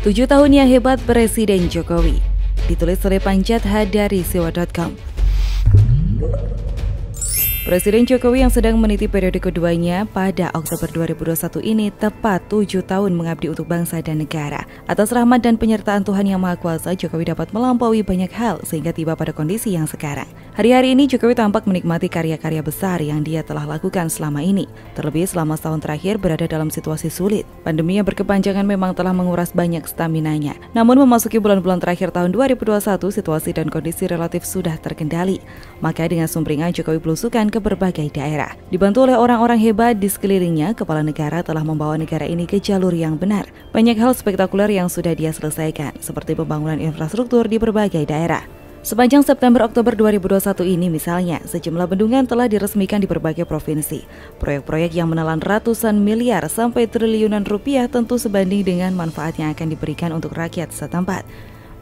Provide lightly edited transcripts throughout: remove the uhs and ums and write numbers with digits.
7 tahun yang hebat Presiden Jokowi. Ditulis oleh Panjat dari Siwa.com. Presiden Jokowi yang sedang meniti periode keduanya pada Oktober 2021 ini tepat 7 tahun mengabdi untuk bangsa dan negara. Atas rahmat dan penyertaan Tuhan Yang Maha Kuasa, Jokowi dapat melampaui banyak hal sehingga tiba pada kondisi yang sekarang. Hari-hari ini Jokowi tampak menikmati karya-karya besar yang dia telah lakukan selama ini. Terlebih selama setahun terakhir berada dalam situasi sulit. Pandemi yang berkepanjangan memang telah menguras banyak staminanya. Namun memasuki bulan-bulan terakhir tahun 2021, situasi dan kondisi relatif sudah terkendali. Maka dengan sumringah Jokowi belusukan ke berbagai daerah. Dibantu oleh orang-orang hebat di sekelilingnya, kepala negara telah membawa negara ini ke jalur yang benar. Banyak hal spektakuler yang sudah dia selesaikan, seperti pembangunan infrastruktur di berbagai daerah. Sepanjang September-Oktober 2021 ini misalnya, sejumlah bendungan telah diresmikan di berbagai provinsi. Proyek-proyek yang menelan ratusan miliar sampai triliunan rupiah tentu sebanding dengan manfaat yang akan diberikan untuk rakyat setempat.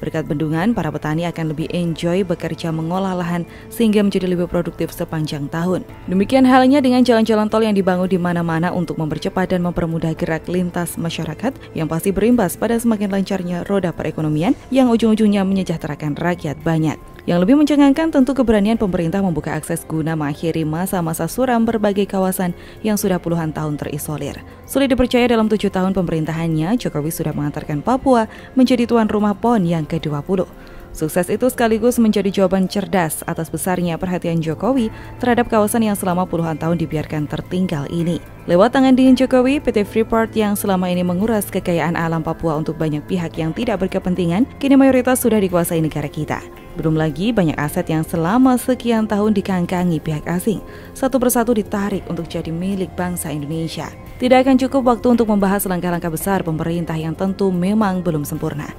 Berkat bendungan, para petani akan lebih enjoy bekerja mengolah lahan sehingga menjadi lebih produktif sepanjang tahun. Demikian halnya dengan jalan-jalan tol yang dibangun di mana-mana untuk mempercepat dan mempermudah gerak lintas masyarakat yang pasti berimbas pada semakin lancarnya roda perekonomian yang ujung-ujungnya menyejahterakan rakyat banyak. Yang lebih mencengangkan tentu keberanian pemerintah membuka akses guna mengakhiri masa-masa suram berbagai kawasan yang sudah puluhan tahun terisolir. Sulit dipercaya dalam 7 tahun pemerintahannya, Jokowi sudah mengantarkan Papua menjadi tuan rumah PON yang ke-20. Sukses itu sekaligus menjadi jawaban cerdas atas besarnya perhatian Jokowi terhadap kawasan yang selama puluhan tahun dibiarkan tertinggal ini. Lewat tangan dingin Jokowi, PT Freeport yang selama ini menguras kekayaan alam Papua untuk banyak pihak yang tidak berkepentingan, kini mayoritas sudah dikuasai negara kita. Belum lagi banyak aset yang selama sekian tahun dikangkangi pihak asing, satu persatu ditarik untuk jadi milik bangsa Indonesia. Tidak akan cukup waktu untuk membahas langkah-langkah besar pemerintah yang tentu memang belum sempurna.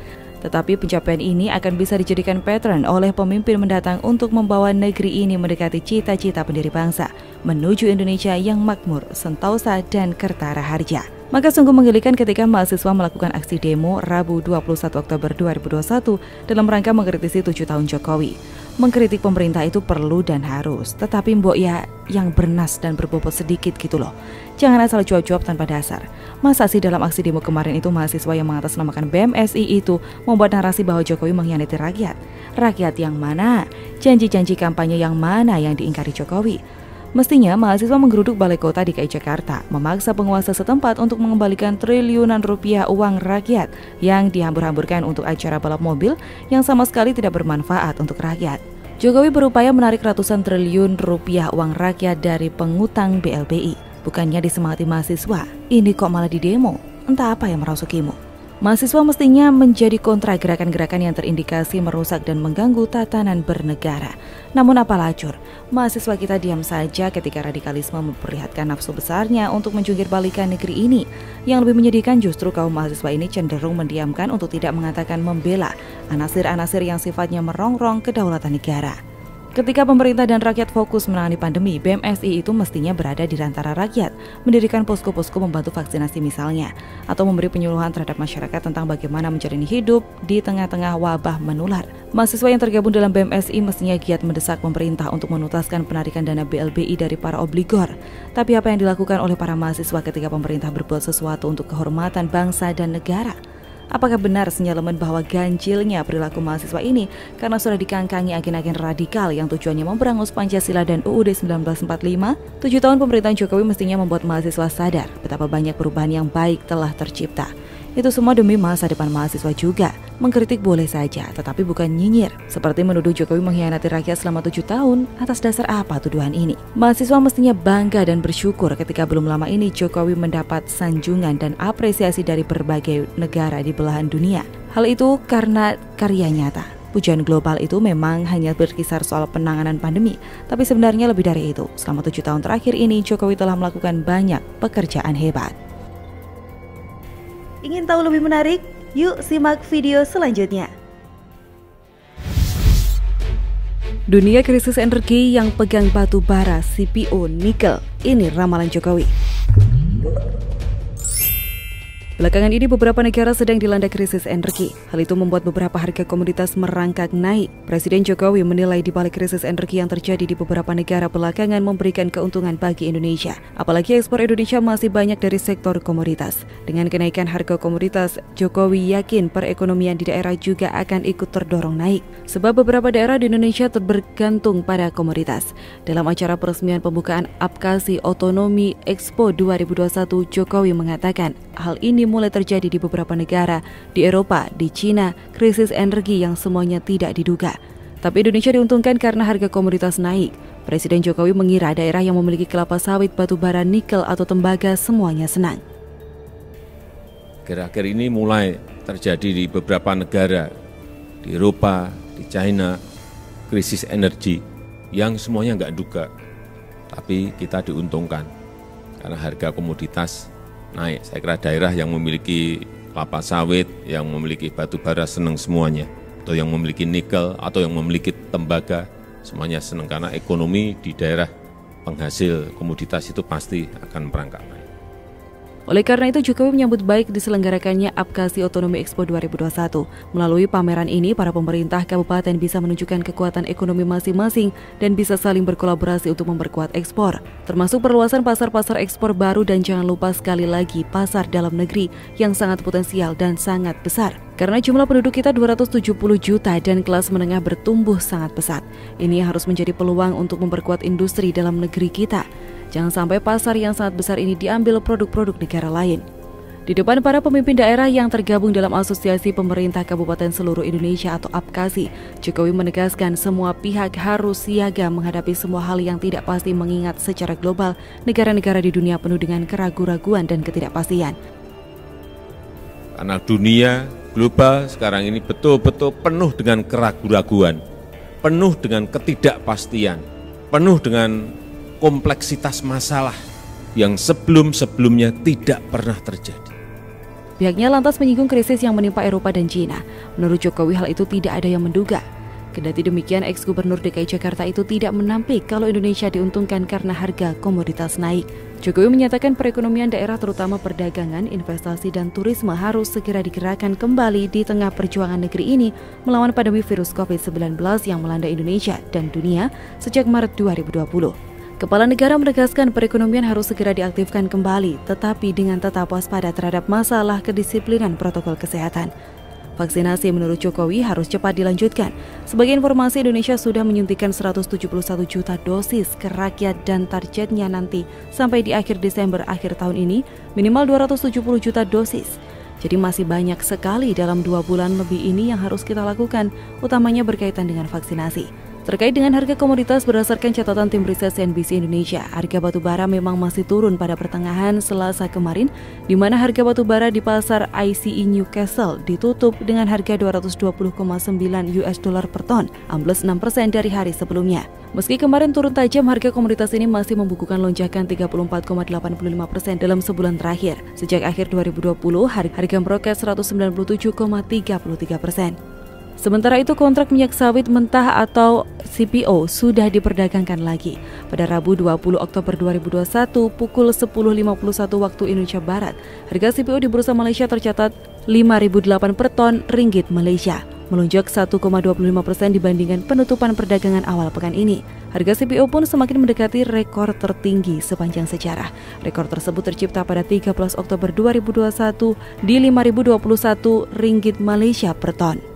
Tetapi pencapaian ini akan bisa dijadikan pattern oleh pemimpin mendatang untuk membawa negeri ini mendekati cita-cita pendiri bangsa, menuju Indonesia yang makmur, sentosa, dan kertara harja. Maka sungguh menggelikan ketika mahasiswa melakukan aksi demo Rabu 21 Oktober 2021 dalam rangka mengkritisi 7 tahun Jokowi. Mengkritik pemerintah itu perlu dan harus, tetapi mbok ya yang bernas dan berbobot sedikit gitu loh. Jangan asal cuap-cuap tanpa dasar. Masa sih dalam aksi demo kemarin itu mahasiswa yang mengatasnamakan BMSI itu membuat narasi bahwa Jokowi mengkhianati rakyat? Rakyat yang mana? Janji-janji kampanye yang mana yang diingkari Jokowi? Mestinya mahasiswa menggeruduk Balai Kota DKI Jakarta, memaksa penguasa setempat untuk mengembalikan triliunan rupiah uang rakyat yang dihambur-hamburkan untuk acara balap mobil yang sama sekali tidak bermanfaat untuk rakyat. Jokowi berupaya menarik ratusan triliun rupiah uang rakyat dari pengutang BLBI. Bukannya disemangati mahasiswa, ini kok malah didemo? Entah apa yang merasukimu. Mahasiswa mestinya menjadi kontra gerakan-gerakan yang terindikasi merusak dan mengganggu tatanan bernegara. Namun apa lacur, mahasiswa kita diam saja ketika radikalisme memperlihatkan nafsu besarnya untuk menjungkir balikan negeri ini. Yang lebih menyedihkan justru kaum mahasiswa ini cenderung mendiamkan untuk tidak mengatakan membela anasir-anasir yang sifatnya merongrong kedaulatan negara. Ketika pemerintah dan rakyat fokus menangani pandemi, BMSI itu mestinya berada di antara rakyat, mendirikan posko-posko membantu vaksinasi misalnya, atau memberi penyuluhan terhadap masyarakat tentang bagaimana menjalani hidup di tengah-tengah wabah menular. Mahasiswa yang tergabung dalam BMSI mestinya giat mendesak pemerintah untuk menuntaskan penarikan dana BLBI dari para obligor. Tapi apa yang dilakukan oleh para mahasiswa ketika pemerintah berbuat sesuatu untuk kehormatan bangsa dan negara? Apakah benar sinyalemen bahwa ganjilnya perilaku mahasiswa ini karena sudah dikangkangi agen-agen radikal yang tujuannya memberangus Pancasila dan UUD 1945? 7 tahun pemerintahan Jokowi mestinya membuat mahasiswa sadar betapa banyak perubahan yang baik telah tercipta. Itu semua demi masa depan mahasiswa juga. Mengkritik boleh saja, tetapi bukan nyinyir. Seperti menuduh Jokowi mengkhianati rakyat selama 7 tahun, atas dasar apa tuduhan ini? Mahasiswa mestinya bangga dan bersyukur ketika belum lama ini Jokowi mendapat sanjungan dan apresiasi dari berbagai negara di belahan dunia. Hal itu karena karya nyata. Pujian global itu memang hanya berkisar soal penanganan pandemi, tapi sebenarnya lebih dari itu. Selama 7 tahun terakhir ini, Jokowi telah melakukan banyak pekerjaan hebat. Ingin tahu lebih menarik? Yuk simak video selanjutnya. Dunia krisis energi yang pegang batu bara, CPO, nikel. Ini ramalan Jokowi. Belakangan ini beberapa negara sedang dilanda krisis energi. Hal itu membuat beberapa harga komoditas merangkak naik. Presiden Jokowi menilai di balik krisis energi yang terjadi di beberapa negara belakangan memberikan keuntungan bagi Indonesia. Apalagi ekspor Indonesia masih banyak dari sektor komoditas. Dengan kenaikan harga komoditas, Jokowi yakin perekonomian di daerah juga akan ikut terdorong naik. Sebab beberapa daerah di Indonesia bergantung pada komoditas. Dalam acara peresmian pembukaan Apkasi Otonomi Expo 2021, Jokowi mengatakan hal ini mulai terjadi di beberapa negara, di Eropa, di Cina, krisis energi yang semuanya tidak diduga. Tapi Indonesia diuntungkan karena harga komoditas naik. Presiden Jokowi mengira daerah yang memiliki kelapa sawit, batu bara, nikel, atau tembaga semuanya senang. Akhir-akhir ini mulai terjadi di beberapa negara, di Eropa, di China, krisis energi yang semuanya nggak duga. Tapi kita diuntungkan karena harga komoditas naik. Saya kira daerah yang memiliki kelapa sawit, yang memiliki batu bara senang semuanya. Atau yang memiliki nikel, atau yang memiliki tembaga, semuanya senang karena ekonomi di daerah penghasil komoditas itu pasti akan merangkak naik. Oleh karena itu, Jokowi menyambut baik diselenggarakannya Apkasi Otonomi Expo 2021. Melalui pameran ini, para pemerintah kabupaten bisa menunjukkan kekuatan ekonomi masing-masing dan bisa saling berkolaborasi untuk memperkuat ekspor, termasuk perluasan pasar-pasar ekspor baru dan jangan lupa sekali lagi pasar dalam negeri yang sangat potensial dan sangat besar. Karena jumlah penduduk kita 270 juta dan kelas menengah bertumbuh sangat pesat. Ini harus menjadi peluang untuk memperkuat industri dalam negeri kita. Jangan sampai pasar yang sangat besar ini diambil produk-produk negara lain. Di depan para pemimpin daerah yang tergabung dalam Asosiasi Pemerintah Kabupaten Seluruh Indonesia atau APKASI, Jokowi menegaskan semua pihak harus siaga menghadapi semua hal yang tidak pasti mengingat secara global negara-negara di dunia penuh dengan keraguan-raguan dan ketidakpastian. Karena dunia global sekarang ini betul-betul penuh dengan keraguan-raguan, penuh dengan ketidakpastian, penuh dengan kompleksitas masalah yang sebelum-sebelumnya tidak pernah terjadi. Pihaknya lantas menyinggung krisis yang menimpa Eropa dan Cina. Menurut Jokowi, hal itu tidak ada yang menduga. Kendati demikian, ex-gubernur DKI Jakarta itu tidak menampik kalau Indonesia diuntungkan karena harga komoditas naik. Jokowi menyatakan perekonomian daerah terutama perdagangan, investasi, dan turisme harus segera digerakkan kembali di tengah perjuangan negeri ini melawan pandemi virus COVID-19 yang melanda Indonesia dan dunia sejak Maret 2020. Kepala negara menegaskan perekonomian harus segera diaktifkan kembali, tetapi dengan tetap waspada terhadap masalah kedisiplinan protokol kesehatan. Vaksinasi menurut Jokowi harus cepat dilanjutkan. Sebagai informasi, Indonesia sudah menyuntikkan 171 juta dosis ke rakyat dan targetnya nanti sampai di akhir Desember akhir tahun ini minimal 270 juta dosis. Jadi masih banyak sekali dalam 2 bulan lebih ini yang harus kita lakukan, utamanya berkaitan dengan vaksinasi. Terkait dengan harga komoditas, berdasarkan catatan tim riset CNBC Indonesia, harga batu bara memang masih turun pada pertengahan Selasa kemarin, di mana harga batu bara di pasar ICE Newcastle ditutup dengan harga 220,9 US dollar per ton, ambles 6% dari hari sebelumnya. Meski kemarin turun tajam, harga komoditas ini masih membukukan lonjakan 34,85% dalam sebulan terakhir. Sejak akhir 2020, harga meroket 197,33%. Sementara itu, kontrak minyak sawit mentah atau CPO sudah diperdagangkan lagi. Pada Rabu 20 Oktober 2021 pukul 10.51 waktu Indonesia Barat, harga CPO di Bursa Malaysia tercatat 5.008 per ton ringgit Malaysia, melonjak 1,25% dibandingkan penutupan perdagangan awal pekan ini. Harga CPO pun semakin mendekati rekor tertinggi sepanjang sejarah. Rekor tersebut tercipta pada 13 Oktober 2021 di 5.021 ringgit Malaysia per ton.